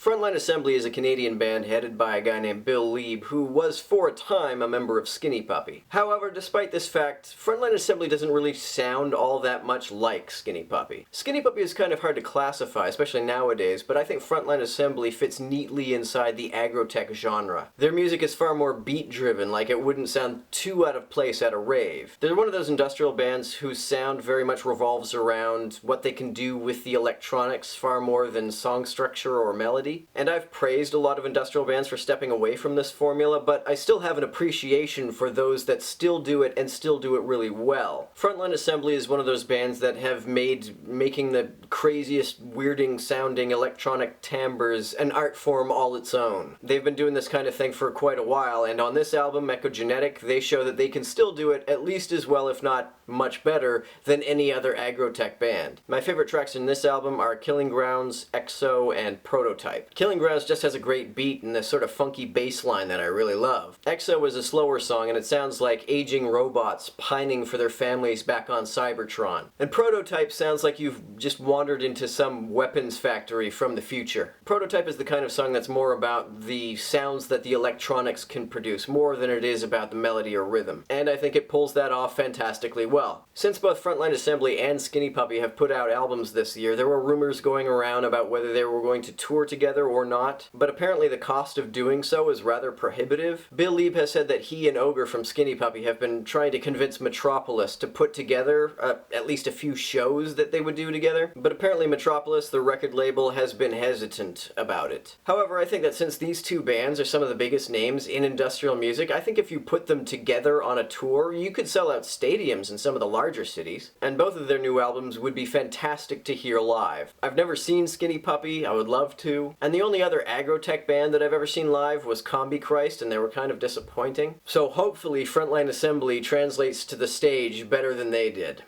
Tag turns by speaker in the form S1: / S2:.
S1: Frontline Assembly is a Canadian band headed by a guy named Bill Lieb, who was for a time a member of Skinny Puppy. However, despite this fact, Frontline Assembly doesn't really sound all that much like Skinny Puppy. Skinny Puppy is kind of hard to classify, especially nowadays, but I think Frontline Assembly fits neatly inside the agrotech genre. Their music is far more beat-driven, like it wouldn't sound too out of place at a rave. They're one of those industrial bands whose sound very much revolves around what they can do with the electronics far more than song structure or melody. And I've praised a lot of industrial bands for stepping away from this formula, but I still have an appreciation for those that still do it and still do it really well. Frontline Assembly is one of those bands that have made making the craziest, weirding sounding electronic timbres an art form all its own. They've been doing this kind of thing for quite a while, and on this album, Echogenetic, they show that they can still do it at least as well, if not much better, than any other agrotech band. My favorite tracks in this album are Killing Grounds, Exo, and Prototype. Killing Grounds just has a great beat and this sort of funky bass line that I really love. Exo is a slower song and it sounds like aging robots pining for their families back on Cybertron. And Prototype sounds like you've just wandered into some weapons factory from the future. Prototype is the kind of song that's more about the sounds that the electronics can produce, more than it is about the melody or rhythm. And I think it pulls that off fantastically well. Since both Frontline Assembly and Skinny Puppy have put out albums this year, there were rumors going around about whether they were going to tour together or not, but apparently the cost of doing so is rather prohibitive. Bill Lieb has said that he and Ogre from Skinny Puppy have been trying to convince Metropolis to put together at least a few shows that they would do together, but apparently Metropolis, the record label, has been hesitant about it. However, I think that since these two bands are some of the biggest names in industrial music, I think if you put them together on a tour, you could sell out stadiums in some of the larger cities, and both of their new albums would be fantastic to hear live. I've never seen Skinny Puppy, I would love to, and the only other agrotech band that I've ever seen live was Combi Christ, and they were kind of disappointing. So hopefully Frontline Assembly translates to the stage better than they did.